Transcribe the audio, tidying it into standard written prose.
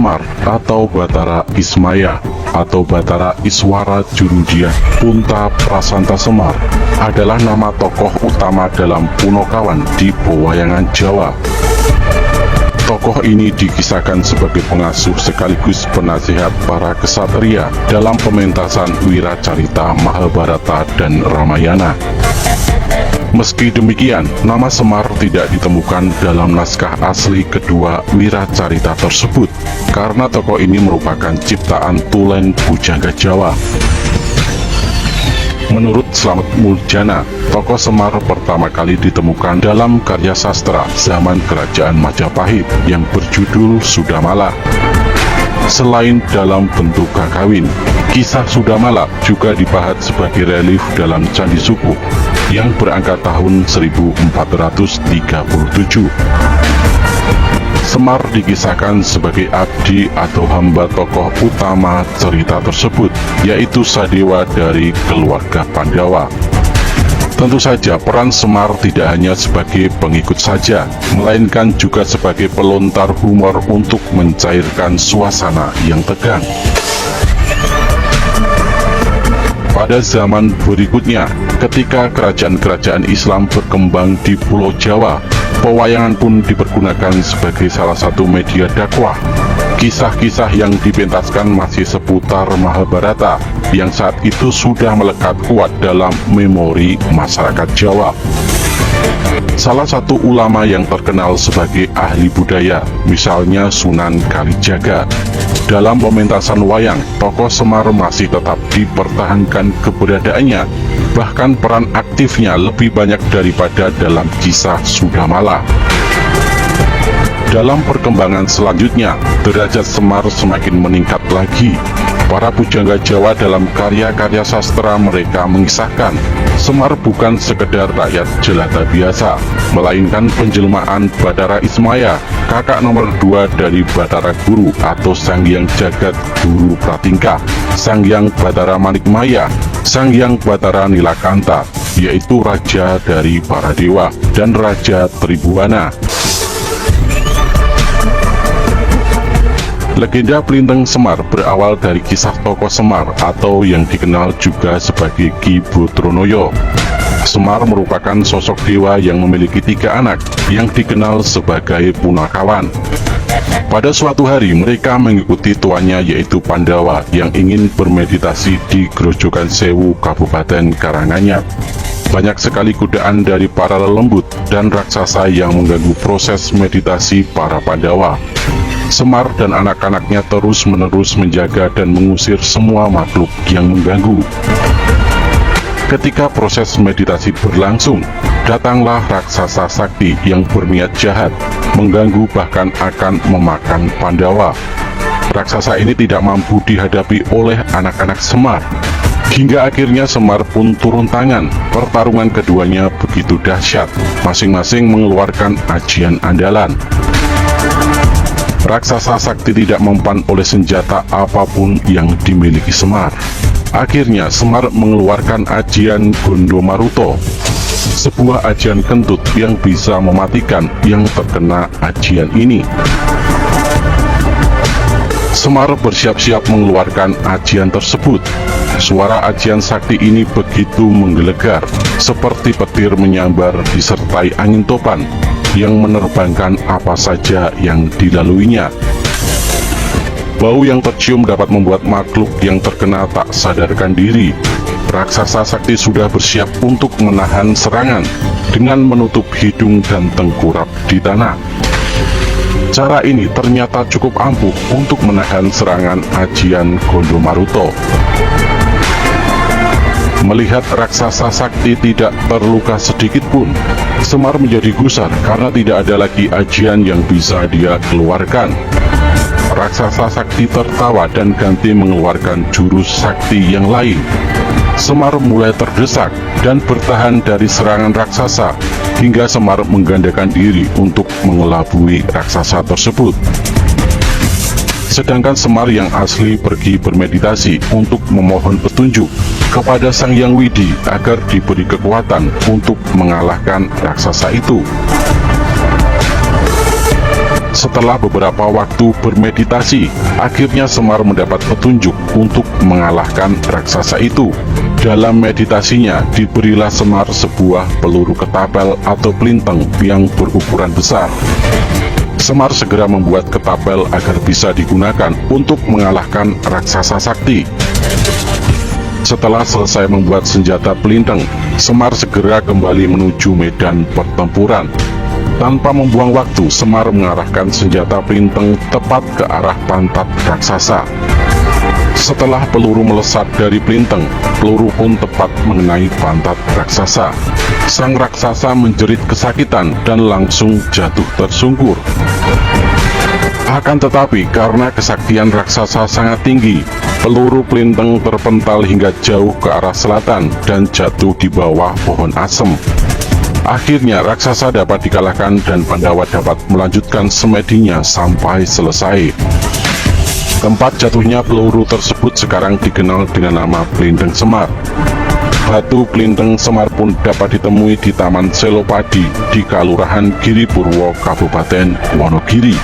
Semar atau Batara Ismaya atau Batara Iswara Jurudia Punta Prasanta Semar adalah nama tokoh utama dalam Punokawan di pewayangan Jawa. Tokoh ini dikisahkan sebagai pengasuh sekaligus penasihat para kesatria dalam pementasan Wiracarita Mahabharata dan Ramayana. Meski demikian, nama Semar tidak ditemukan dalam naskah asli kedua Wiracarita tersebut, karena tokoh ini merupakan ciptaan tulen pujangga Jawa. Menurut Slamet Muljana, tokoh Semar pertama kali ditemukan dalam karya sastra zaman Kerajaan Majapahit yang berjudul Sudamala. Selain dalam bentuk kakawin, kisah Sudamala juga dipahat sebagai relief dalam Candi Sukuh yang berangkat tahun 1437. Semar dikisahkan sebagai abdi atau hamba tokoh utama cerita tersebut, yaitu Sadewa dari keluarga Pandawa. Tentu saja peran Semar tidak hanya sebagai pengikut saja, melainkan juga sebagai pelontar humor untuk mencairkan suasana yang tegang. Pada zaman berikutnya, ketika kerajaan-kerajaan Islam berkembang di Pulau Jawa, pewayangan pun dipergunakan sebagai salah satu media dakwah. Kisah-kisah yang dipentaskan masih seputar Mahabharata, yang saat itu sudah melekat kuat dalam memori masyarakat Jawa. Salah satu ulama yang terkenal sebagai ahli budaya, misalnya Sunan Kalijaga, dalam pementasan wayang, tokoh Semar masih tetap dipertahankan keberadaannya, bahkan peran aktifnya lebih banyak daripada dalam kisah Sudamala. Dalam perkembangan selanjutnya, derajat Semar semakin meningkat lagi. Para pujangga Jawa dalam karya-karya sastra mereka mengisahkan, Semar bukan sekedar rakyat jelata biasa, melainkan penjelmaan Batara Ismaya, kakak nomor 2 dari Batara Guru atau Sanghyang Jagat Guru Pratingkah, Sanghyang Batara Manikmaya, Sanghyang Batara Nilakanta, yaitu raja dari para dewa dan Raja Tribhuwana. Legenda Plinteng Semar berawal dari kisah tokoh Semar atau yang dikenal juga sebagai Ki Bodronoyo. Semar merupakan sosok dewa yang memiliki 3 anak yang dikenal sebagai Punakawan. Pada suatu hari mereka mengikuti tuannya yaitu Pandawa yang ingin bermeditasi di Grojogan Sewu, Kabupaten Karanganyar. Banyak sekali godaan dari para lelembut dan raksasa yang mengganggu proses meditasi para Pandawa. Semar dan anak-anaknya terus-menerus menjaga dan mengusir semua makhluk yang mengganggu. Ketika proses meditasi berlangsung, datanglah raksasa sakti yang berniat jahat, mengganggu bahkan akan memakan Pandawa. Raksasa ini tidak mampu dihadapi oleh anak-anak Semar. Hingga akhirnya Semar pun turun tangan. Pertarungan keduanya begitu dahsyat, masing-masing mengeluarkan ajian andalan. Raksasa sakti tidak mempan oleh senjata apapun yang dimiliki Semar. Akhirnya Semar mengeluarkan ajian Gondo Maruto, sebuah ajian kentut yang bisa mematikan yang terkena ajian ini. Semar bersiap-siap mengeluarkan ajian tersebut. Suara ajian sakti ini begitu menggelegar, seperti petir menyambar disertai angin topan yang menerbangkan apa saja yang dilaluinya. Bau yang tercium dapat membuat makhluk yang terkena tak sadarkan diri. Raksasa sakti sudah bersiap untuk menahan serangan dengan menutup hidung dan tengkurap di tanah. Cara ini ternyata cukup ampuh untuk menahan serangan ajian Gondo Maruto. Melihat raksasa sakti tidak terluka sedikit pun, Semar menjadi gusar karena tidak ada lagi ajian yang bisa dia keluarkan. Raksasa sakti tertawa dan ganti mengeluarkan jurus sakti yang lain. Semar mulai terdesak dan bertahan dari serangan raksasa, hingga Semar menggandakan diri untuk mengelabui raksasa tersebut. Sedangkan Semar yang asli pergi bermeditasi untuk memohon petunjuk kepada Sang Hyang Widi agar diberi kekuatan untuk mengalahkan raksasa itu. Setelah beberapa waktu bermeditasi, akhirnya Semar mendapat petunjuk untuk mengalahkan raksasa itu. Dalam meditasinya, diberilah Semar sebuah peluru ketapel atau pelintang yang berukuran besar. Semar segera membuat ketapel agar bisa digunakan untuk mengalahkan raksasa sakti. Setelah selesai membuat senjata pelintang, Semar segera kembali menuju medan pertempuran. Tanpa membuang waktu, Semar mengarahkan senjata pelintang tepat ke arah pantat raksasa. Setelah peluru melesat dari pelintang, peluru pun tepat mengenai pantat raksasa. Sang raksasa menjerit kesakitan dan langsung jatuh tersungkur. Akan tetapi, karena kesaktian raksasa sangat tinggi, peluru pelintang terpental hingga jauh ke arah selatan dan jatuh di bawah pohon asem. Akhirnya raksasa dapat dikalahkan dan Pandawa dapat melanjutkan semedinya sampai selesai. Tempat jatuhnya peluru tersebut sekarang dikenal dengan nama Blindeng Semar. Batu Blindeng Semar pun dapat ditemui di Taman Selopadi di Kalurahan Giripurwo, Kabupaten Wonogiri.